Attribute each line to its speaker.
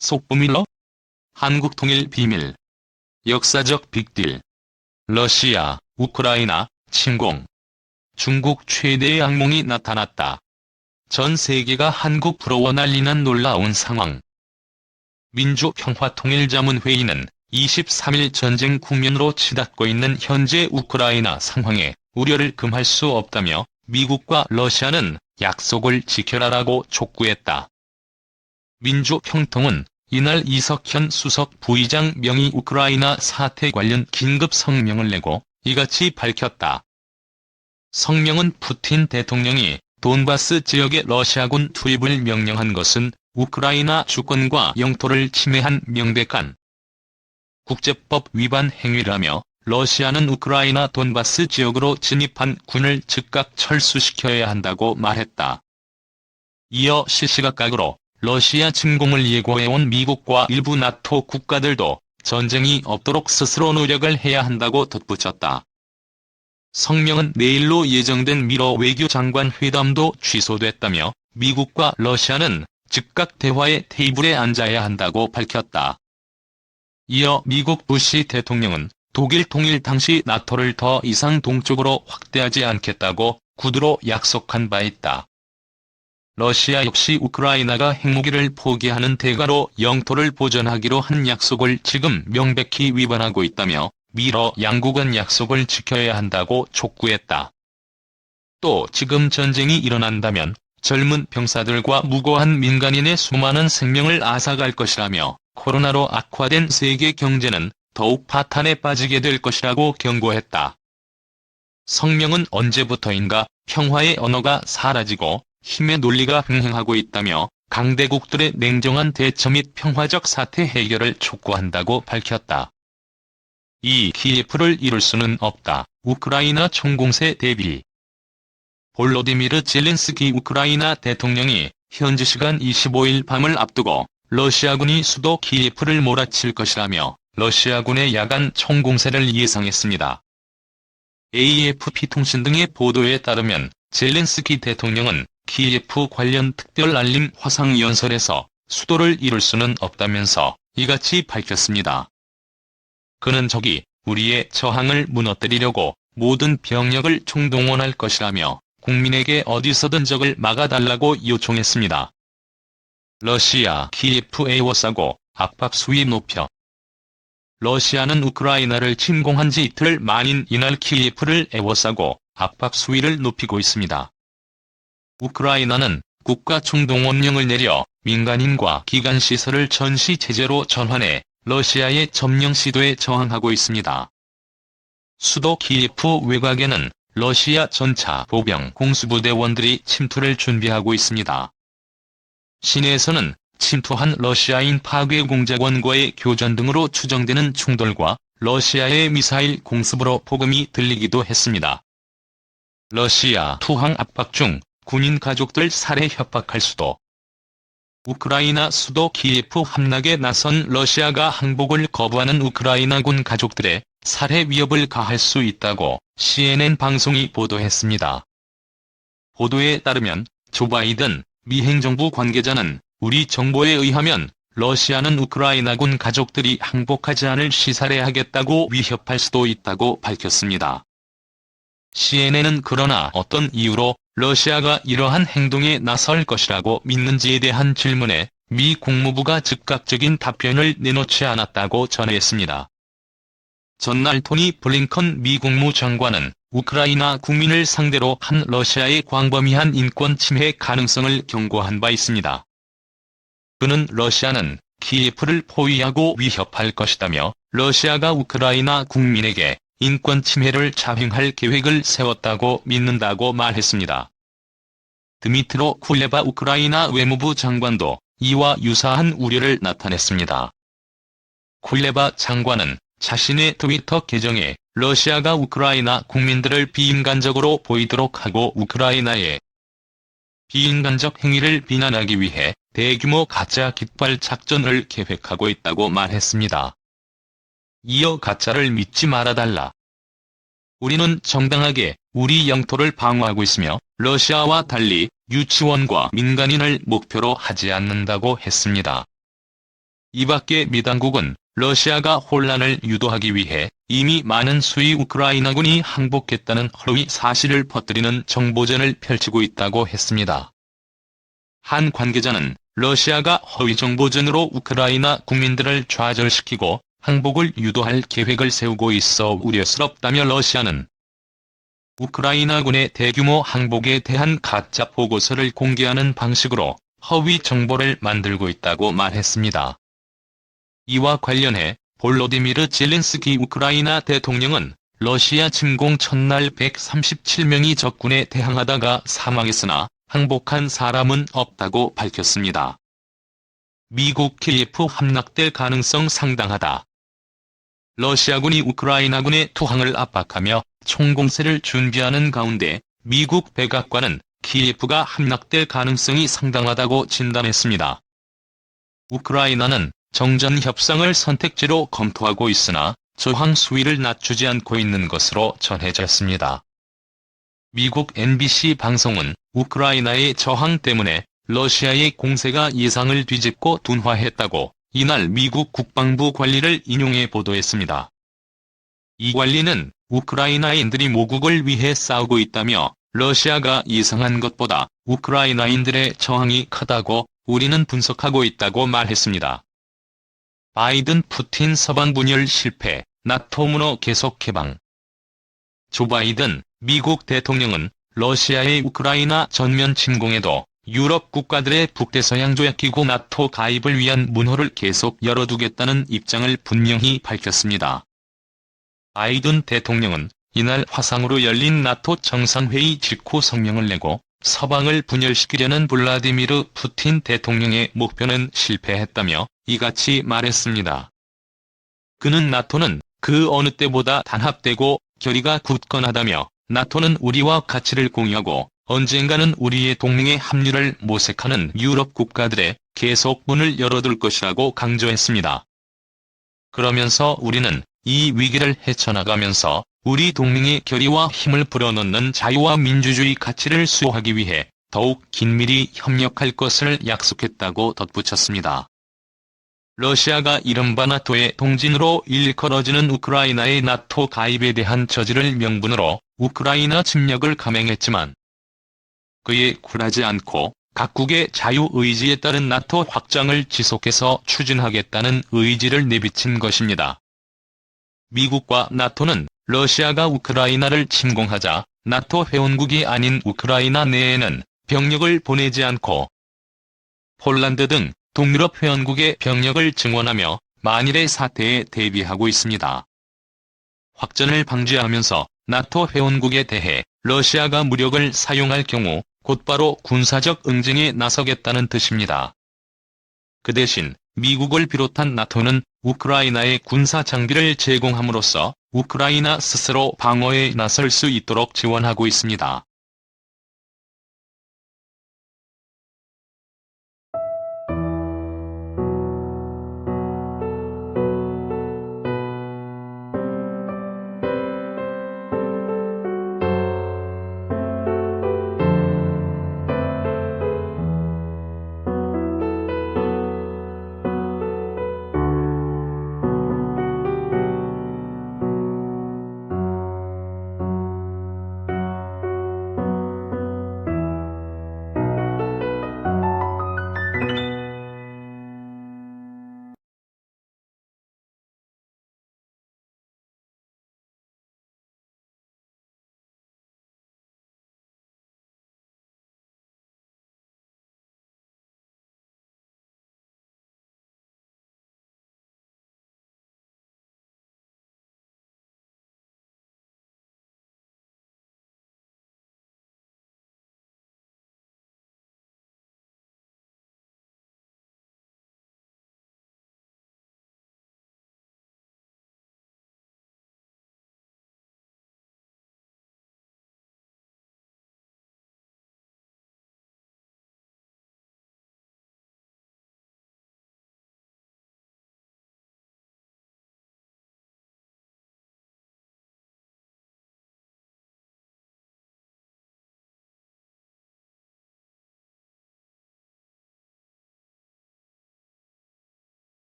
Speaker 1: 속보밀러? 한국 통일 비밀. 역사적 빅딜. 러시아, 우크라이나, 침공. 중국 최대의 악몽이 나타났다. 전 세계가 한국 부러워 난리난 놀라운 상황. 민주평화통일자문회의는 23일 전쟁 국면으로 치닫고 있는 현재 우크라이나 상황에 우려를 금할 수 없다며 미국과 러시아는 약속을 지켜라라고 촉구했다. 민주평통은 이날 이석현 수석 부의장 명의 우크라이나 사태 관련 긴급 성명을 내고 이같이 밝혔다. 성명은 푸틴 대통령이 돈바스 지역에 러시아군 투입을 명령한 것은 우크라이나 주권과 영토를 침해한 명백한 국제법 위반 행위라며 러시아는 우크라이나 돈바스 지역으로 진입한 군을 즉각 철수시켜야 한다고 말했다. 이어 시시각각으로 러시아 침공을 예고해온 미국과 일부 나토 국가들도 전쟁이 없도록 스스로 노력을 해야 한다고 덧붙였다. 성명은 내일로 예정된 미러 외교장관 회담도 취소됐다며 미국과 러시아는 즉각 대화의 테이블에 앉아야 한다고 밝혔다. 이어 미국 부시 대통령은 독일 통일 당시 나토를 더 이상 동쪽으로 확대하지 않겠다고 구두로 약속한 바 있다. 러시아 역시 우크라이나가 핵무기를 포기하는 대가로 영토를 보전하기로 한 약속을 지금 명백히 위반하고 있다며 미러 양국은 약속을 지켜야 한다고 촉구했다. 또 지금 전쟁이 일어난다면 젊은 병사들과 무고한 민간인의 수많은 생명을 앗아갈 것이라며 코로나로 악화된 세계 경제는 더욱 파탄에 빠지게 될 것이라고 경고했다. 성명은 언제부터인가 평화의 언어가 사라지고 힘의 논리가 흥행하고 있다며 강대국들의 냉정한 대처 및 평화적 사태 해결을 촉구한다고 밝혔다. 이 키예프를 이룰 수는 없다. 우크라이나 총공세 대비. 볼로디미르 젤렌스키 우크라이나 대통령이 현지 시간 25일 밤을 앞두고 러시아군이 수도 키예프를 몰아칠 것이라며 러시아군의 야간 총공세를 예상했습니다. AFP 통신 등의 보도에 따르면 젤렌스키 대통령은 키예프 관련 특별 알림 화상 연설에서 수도를 이룰 수는 없다면서 이같이 밝혔습니다. 그는 적이 우리의 저항을 무너뜨리려고 모든 병력을 총동원할 것이라며 국민에게 어디서든 적을 막아달라고 요청했습니다. 러시아 키예프 에워싸고 압박 수위 높여. 러시아는 우크라이나를 침공한 지 이틀 만인 이날 키예프를 에워싸고 압박 수위를 높이고 있습니다. 우크라이나는 국가 총동원령을 내려 민간인과 기관시설을 전시 체제로 전환해 러시아의 점령 시도에 저항하고 있습니다. 수도 키예프 외곽에는 러시아 전차 보병 공수부대원들이 침투를 준비하고 있습니다. 시내에서는 침투한 러시아인 파괴 공작원과의 교전 등으로 추정되는 충돌과 러시아의 미사일 공습으로 폭음이 들리기도 했습니다. 러시아 투항 압박 중 군인 가족들 살해 협박할 수도. 우크라이나 수도 키예프 함락에 나선 러시아가 항복을 거부하는 우크라이나군 가족들의 살해 위협을 가할 수 있다고 CNN 방송이 보도했습니다. 보도에 따르면 조 바이든 미 행정부 관계자는 우리 정보에 의하면 러시아는 우크라이나군 가족들이 항복하지 않을 시 살해하겠다고 위협할 수도 있다고 밝혔습니다. CNN은 그러나 어떤 이유로 러시아가 이러한 행동에 나설 것이라고 믿는지에 대한 질문에 미 국무부가 즉각적인 답변을 내놓지 않았다고 전했습니다. 전날 토니 블링컨 미 국무장관은 우크라이나 국민을 상대로 한 러시아의 광범위한 인권 침해 가능성을 경고한 바 있습니다. 그는 러시아는 키예프를 포위하고 위협할 것이다며 러시아가 우크라이나 국민에게 인권 침해를 자행할 계획을 세웠다고 믿는다고 말했습니다. 드미트로 쿨레바 우크라이나 외무부 장관도 이와 유사한 우려를 나타냈습니다. 쿨레바 장관은 자신의 트위터 계정에 러시아가 우크라이나 국민들을 비인간적으로 보이도록 하고 우크라이나의 비인간적 행위를 비난하기 위해 대규모 가짜 깃발 작전을 계획하고 있다고 말했습니다. 이어 가짜를 믿지 말아달라. 우리는 정당하게 우리 영토를 방어하고 있으며 러시아와 달리 유치원과 민간인을 목표로 하지 않는다고 했습니다. 이밖에 미 당국은 러시아가 혼란을 유도하기 위해 이미 많은 수의 우크라이나군이 항복했다는 허위 사실을 퍼뜨리는 정보전을 펼치고 있다고 했습니다. 한 관계자는 러시아가 허위 정보전으로 우크라이나 국민들을 좌절시키고 항복을 유도할 계획을 세우고 있어 우려스럽다며 러시아는 우크라이나군의 대규모 항복에 대한 가짜 보고서를 공개하는 방식으로 허위 정보를 만들고 있다고 말했습니다. 이와 관련해 볼로디미르 젤렌스키 우크라이나 대통령은 러시아 침공 첫날 137명이 적군에 대항하다가 사망했으나 항복한 사람은 없다고 밝혔습니다. 미국 키예프 함락될 가능성 상당하다. 러시아군이 우크라이나군의 투항을 압박하며 총공세를 준비하는 가운데 미국 백악관은 키예프가 함락될 가능성이 상당하다고 진단했습니다. 우크라이나는 정전 협상을 선택지로 검토하고 있으나 저항 수위를 낮추지 않고 있는 것으로 전해졌습니다. 미국 NBC 방송은 우크라이나의 저항 때문에 러시아의 공세가 예상을 뒤집고 둔화했다고 이날 미국 국방부 관리를 인용해 보도했습니다. 이 관리는 우크라이나인들이 모국을 위해 싸우고 있다며 러시아가 예상한 것보다 우크라이나인들의 저항이 크다고 우리는 분석하고 있다고 말했습니다. 바이든 푸틴 서방 분열 실패, 나토 문호 계속 개방. 조 바이든 미국 대통령은 러시아의 우크라이나 전면 침공에도 유럽 국가들의 북대서양조약기구 나토 가입을 위한 문호를 계속 열어두겠다는 입장을 분명히 밝혔습니다. 바이든 대통령은 이날 화상으로 열린 나토 정상회의 직후 성명을 내고 서방을 분열시키려는 블라디미르 푸틴 대통령의 목표는 실패했다며 이같이 말했습니다. 그는 나토는 그 어느 때보다 단합되고 결의가 굳건하다며 나토는 우리와 가치를 공유하고 언젠가는 우리의 동맹에 합류를 모색하는 유럽 국가들의 계속 문을 열어둘 것이라고 강조했습니다. 그러면서 우리는 이 위기를 헤쳐나가면서 우리 동맹의 결의와 힘을 불어넣는 자유와 민주주의 가치를 수호하기 위해 더욱 긴밀히 협력할 것을 약속했다고 덧붙였습니다. 러시아가 이른바 나토의 동진으로 일컬어지는 우크라이나의 나토 가입에 대한 저지를 명분으로 우크라이나 침략을 감행했지만 그에 굴하지 않고 각국의 자유의지에 따른 나토 확장을 지속해서 추진하겠다는 의지를 내비친 것입니다. 미국과 나토는 러시아가 우크라이나를 침공하자 나토 회원국이 아닌 우크라이나 내에는 병력을 보내지 않고 폴란드 등 동유럽 회원국의 병력을 증원하며 만일의 사태에 대비하고 있습니다. 확전을 방지하면서 나토 회원국에 대해 러시아가 무력을 사용할 경우 곧바로 군사적 응징에 나서겠다는 뜻입니다. 그 대신 미국을 비롯한 나토는 우크라이나에 군사 장비를 제공함으로써 우크라이나 스스로 방어에 나설 수 있도록 지원하고 있습니다.